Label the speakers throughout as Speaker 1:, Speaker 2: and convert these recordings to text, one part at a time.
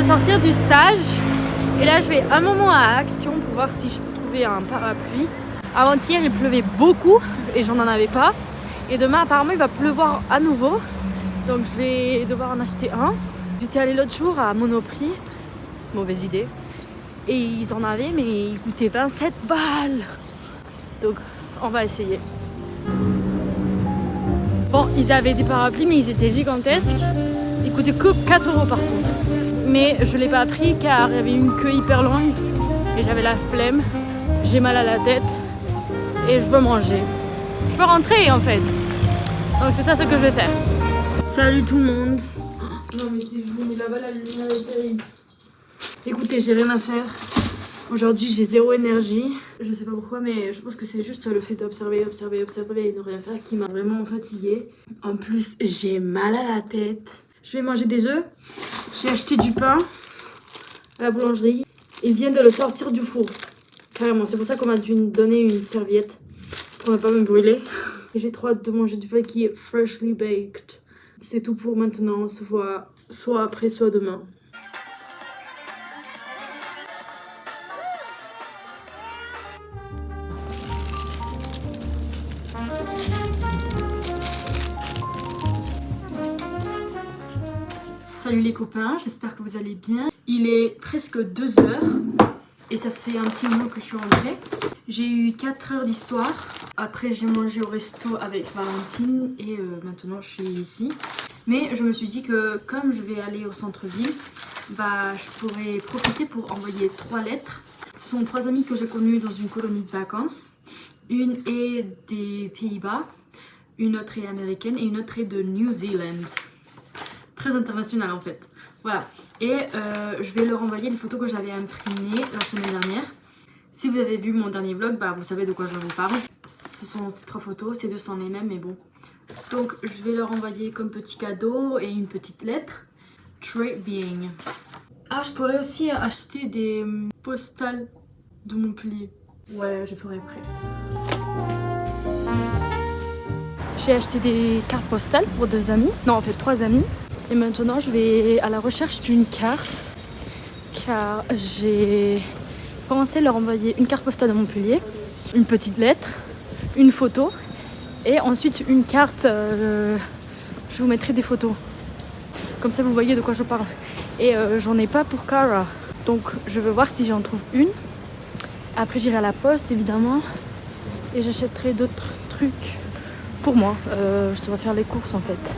Speaker 1: sortir du stage et là je vais un moment à Action pour voir si je peux trouver un parapluie. Avant-hier il pleuvait beaucoup et j'en avais pas. Et demain apparemment il va pleuvoir à nouveau. Donc je vais devoir en acheter un. J'étais allée l'autre jour à Monoprix. Mauvaise idée. Et ils en avaient mais ils coûtaient 27 balles. Donc on va essayer. Bon, ils avaient des parapluies mais ils étaient gigantesques. Ils coûtaient que 4 € par contre. Mais je ne l'ai pas pris car il y avait une queue hyper longue. Et j'avais la flemme. J'ai mal à la tête. Et je veux manger. Je veux rentrer en fait. Donc c'est ça ce que je vais faire. Salut tout le monde. Non mais si je vous mets là-bas la lumière est terrible. Écoutez, j'ai rien à faire. Aujourd'hui j'ai zéro énergie. Je sais pas pourquoi mais je pense que c'est juste le fait d'observer, observer, observer et de rien faire qui m'a vraiment fatiguée. En plus j'ai mal à la tête. Je vais manger des œufs. J'ai acheté du pain à la boulangerie. Ils viennent de le sortir du four. Carrément, c'est pour ça qu'on m'a dû me donner une serviette pour ne pas me brûler. Et j'ai trop hâte de manger du pain qui est freshly baked. C'est tout pour maintenant. On se voit soit après, soit demain. Salut les copains, j'espère que vous allez bien. Il est presque 2 heures et ça fait un petit moment que je suis rentrée. J'ai eu 4 heures d'histoire. Après j'ai mangé au resto avec Valentine et maintenant je suis ici. Mais je me suis dit que comme je vais aller au centre-ville, bah, je pourrais profiter pour envoyer 3 lettres. Ce sont 3 amies que j'ai connues dans une colonie de vacances. Une est des Pays-Bas, une autre est américaine et une autre est de New Zealand. Très international en fait. Voilà. Et je vais leur envoyer les photos que j'avais imprimées la semaine dernière. Si vous avez vu mon dernier vlog, bah, vous savez de quoi je vous parle. Ce sont ces 3 photos, ces 2 sont les mêmes mais bon. Donc je vais leur envoyer comme petit cadeau et une petite lettre. Trade being. Ah, je pourrais aussi acheter des postales de Montpellier. Ouais, je ferai après. J'ai acheté des cartes postales pour 2 amis. Non, en fait 3 amis. Et maintenant je vais à la recherche d'une carte car j'ai pensé leur envoyer une carte postale de Montpellier, une petite lettre, une photo et ensuite une carte, je vous mettrai des photos. Comme ça vous voyez de quoi je parle. Et j'en ai pas pour Cara. Donc je veux voir si j'en trouve une. Après j'irai à la poste évidemment et j'achèterai d'autres trucs pour moi. Je dois faire les courses en fait.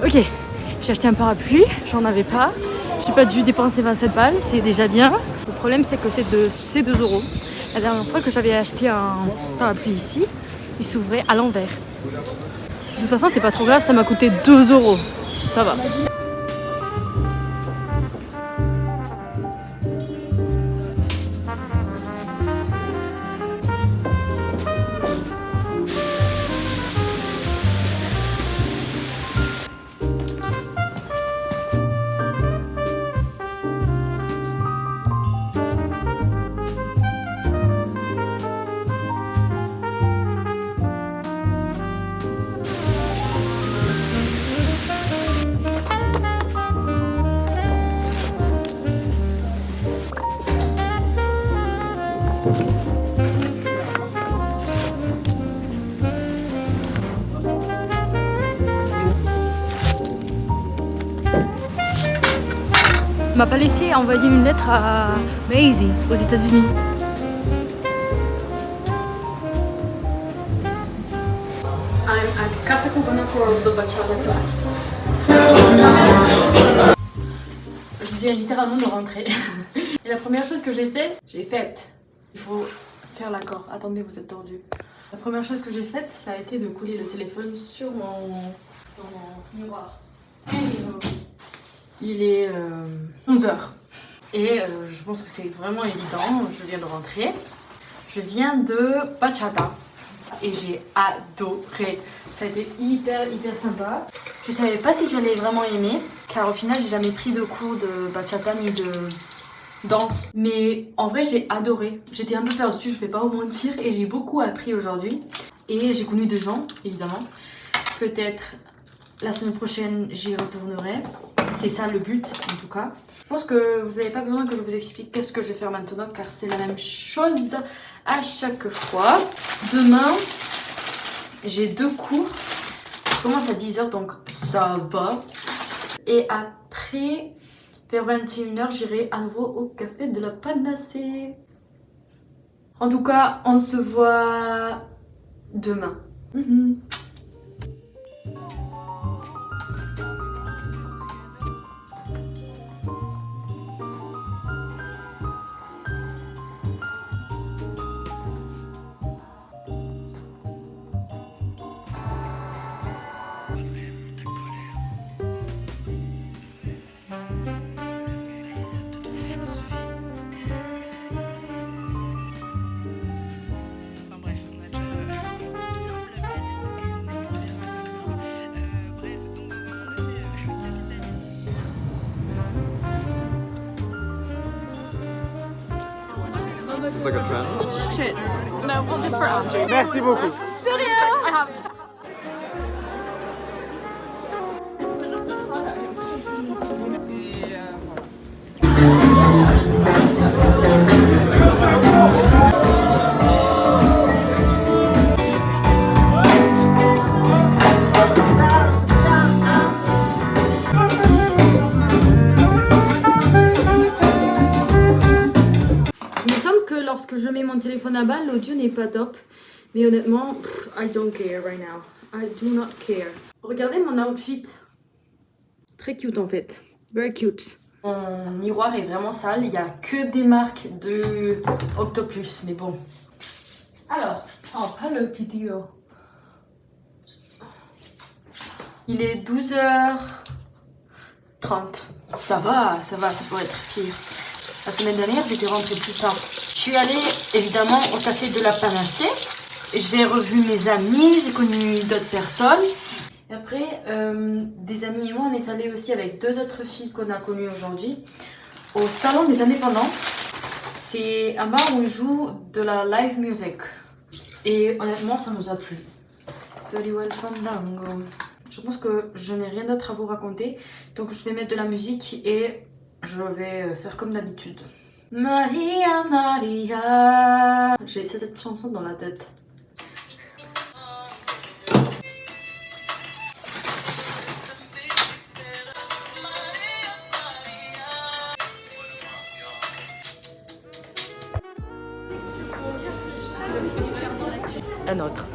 Speaker 1: Ok, j'ai acheté un parapluie, j'en avais pas. J'ai pas dû dépenser 27 balles, c'est déjà bien. Le problème c'est que c'est 2 €. La dernière fois que j'avais acheté un parapluie ici, il s'ouvrait à l'envers. De toute façon c'est pas trop grave, ça m'a coûté 2 €. Ça va. M'a pas laissé envoyer une lettre à Maisie aux États-Unis. I'm at Casa Cubana for the bachata class. Je viens littéralement de rentrer. Et la première chose que j'ai faite. Il faut faire l'accord. Attendez, vous êtes tordus. La première chose que j'ai faite, ça a été de coller le téléphone sur mon miroir. Il est 11 h et je pense que c'est vraiment évident, je viens de rentrer. Je viens de bachata et j'ai adoré. Ça a été hyper sympa. Je savais pas si j'allais vraiment aimer car au final j'ai jamais pris de cours de bachata ni de danse. Mais en vrai j'ai adoré. J'étais un peu perdue, je vais pas vous mentir et j'ai beaucoup appris aujourd'hui. Et j'ai connu des gens, évidemment. Peut-être la semaine prochaine, j'y retournerai. C'est ça le but, en tout cas. Je pense que vous n'avez pas besoin que je vous explique qu'est-ce que je vais faire maintenant, car c'est la même chose à chaque fois. Demain, j'ai 2 cours. Je commence à 10 h, donc ça va. Et après, vers 21 h, j'irai à nouveau au café de la Panacée. En tout cas, on se voit demain.
Speaker 2: It's like a trend.
Speaker 3: Shit. No, well, just for Andrew.
Speaker 2: Merci beaucoup.
Speaker 3: I have.
Speaker 1: Lorsque je mets mon téléphone à bas, l'audio n'est pas top. Mais honnêtement, I don't care right now. I do not care. Regardez mon outfit. Très cute en fait. Very cute. Mon miroir est vraiment sale. Il n'y a que des marques de Octopus. Mais bon. Alors, oh, pas le vidéo. Il est 12h30. Ça va, ça pourrait être pire. La semaine dernière, j'étais rentrée plus tard. Je suis allée évidemment au café de la Panacée. J'ai revu mes amis, j'ai connu d'autres personnes. Et après, des amis et moi, on est allés aussi avec 2 autres filles qu'on a connues aujourd'hui au Salon des Indépendants. C'est un bar où on joue de la live music. Et honnêtement, ça nous a plu. Very well fandango. Je pense que je n'ai rien d'autre à vous raconter. Donc je vais mettre de la musique et je vais faire comme d'habitude. Maria, Maria. J'ai cette chanson dans la tête. Un autre.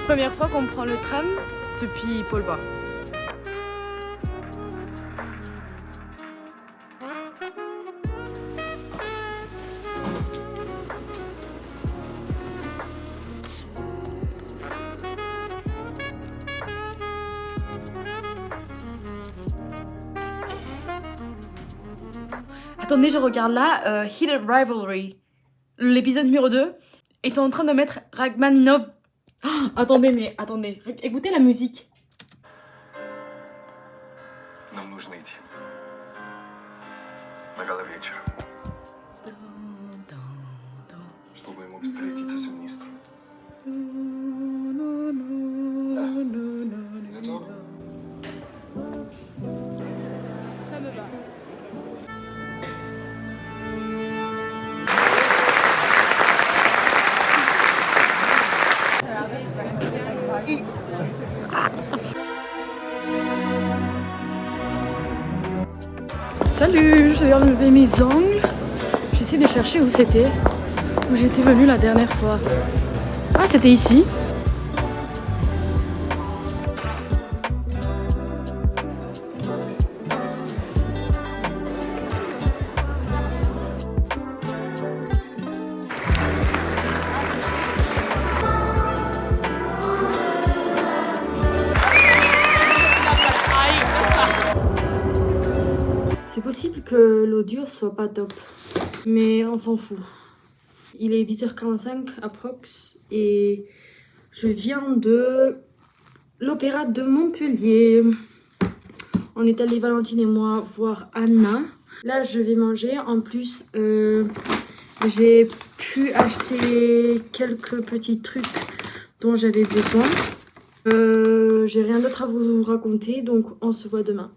Speaker 3: Première fois qu'on prend le tram depuis Polva. Attendez, je regarde là, Heated Rivalry, l'épisode numéro 2. Ils sont en train de mettre Rachmaninov. Oh, attendez, écoutez la musique.
Speaker 2: Нам нужно идти. На Головечер. Чтобы ему встретиться с министром. Да. Готов?
Speaker 3: Ça me va. Salut, je vais enlever mes ongles. J'essaie de chercher où c'était. où j'étais venue la dernière fois. Ah, c'était ici.
Speaker 1: C'est possible que l'audio soit pas top, mais on s'en fout. Il est 10h45 approx et je viens de l'Opéra de Montpellier. On est allé, Valentine et moi, voir Anna. Là, je vais manger. En plus, j'ai pu acheter quelques petits trucs dont j'avais besoin. J'ai rien d'autre à vous raconter, donc on se voit demain.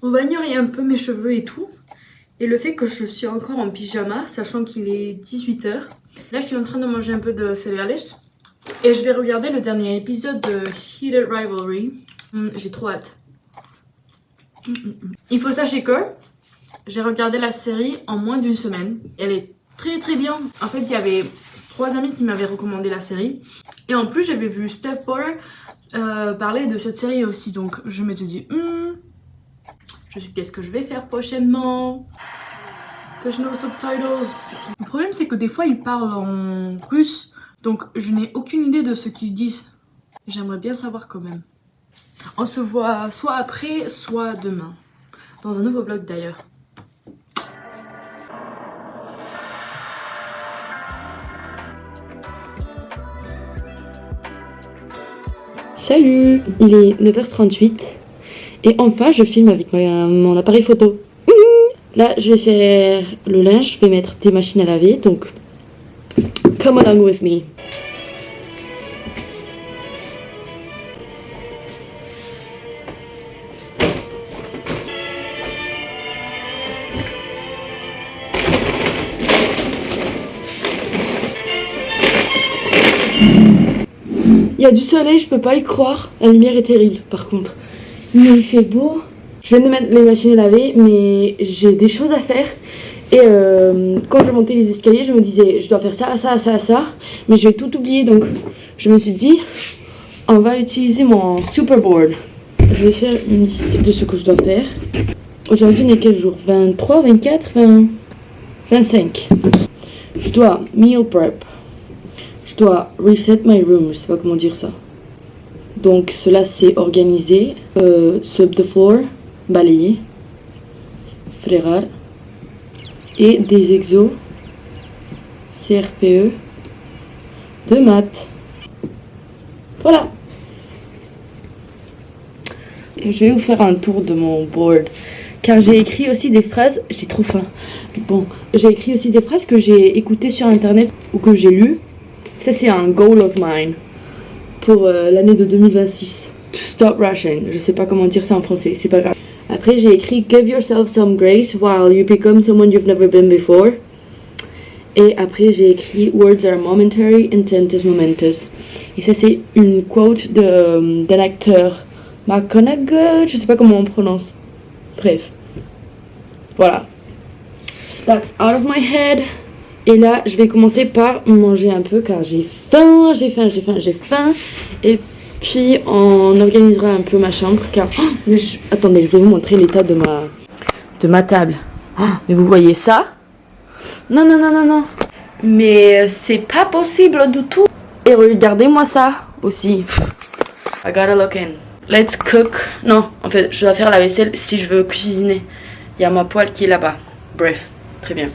Speaker 1: On va ignorer un peu mes cheveux et tout. Et le fait que je suis encore en pyjama, sachant qu'il est 18h. Là, je suis en train de manger un peu de céréales. Et je vais regarder le dernier épisode de Heated Rivalry. J'ai trop hâte. Il faut sachez que j'ai regardé la série en moins d'une semaine. Elle est très très bien. En fait, il y avait 3 amis qui m'avaient recommandé la série. Et en plus, j'avais vu Steph Porter parler de cette série aussi. Donc, je m'étais dit... je sais qu'est-ce que je vais faire prochainement. There's no subtitles. Le problème c'est que des fois ils parlent en russe, donc je n'ai aucune idée de ce qu'ils disent. J'aimerais bien savoir quand même. On se voit soit après, soit demain. Dans un nouveau vlog d'ailleurs.
Speaker 4: Salut, il est 9h38. Et enfin, je filme avec mon appareil photo. Là, je vais faire le linge, je vais mettre des machines à laver, donc come along with me. Il y a du soleil, je peux pas y croire. La lumière est terrible, par contre. Mais il fait beau. Je viens de mettre les machines à laver, mais j'ai des choses à faire. Et quand je montais les escaliers, je me disais, je dois faire ça, ça, ça, ça. Mais je vais tout oublier, donc je me suis dit, on va utiliser mon Superboard. Je vais faire une liste de ce que je dois faire. Aujourd'hui, on est quel jour? 23, 24, 20, 25. Je dois meal prep. Je dois reset my room, je sais pas comment dire ça. Donc cela c'est organiser, sweep the floor, balayer, fregar et des exos, CRPE, de maths. Voilà. Je vais vous faire un tour de mon board car j'ai écrit aussi des phrases, j'ai trop faim. Bon, j'ai écrit aussi des phrases que j'ai écoutées sur internet ou que j'ai lues. Ça c'est un goal of mine pour l'année de 2026. To stop rushing. Je sais pas comment dire ça en français, c'est pas grave. Après j'ai écrit give yourself some grace while you become someone you've never been before. Et après j'ai écrit words are momentary, intent is momentous. Et ça c'est une quote d'un acteur McGonagall, je sais pas comment on prononce. Bref. Voilà. That's out of my head. Et là, je vais commencer par manger un peu car j'ai faim. Et puis, on organisera un peu ma chambre car... Oh, attendez, je vais vous montrer l'état de ma table. Oh, mais vous voyez ça? Non. Mais c'est pas possible du tout. Et regardez-moi ça aussi. I gotta look in. Let's cook. Non, en fait, je dois faire la vaisselle si je veux cuisiner. Il y a ma poêle qui est là-bas. Bref, très bien.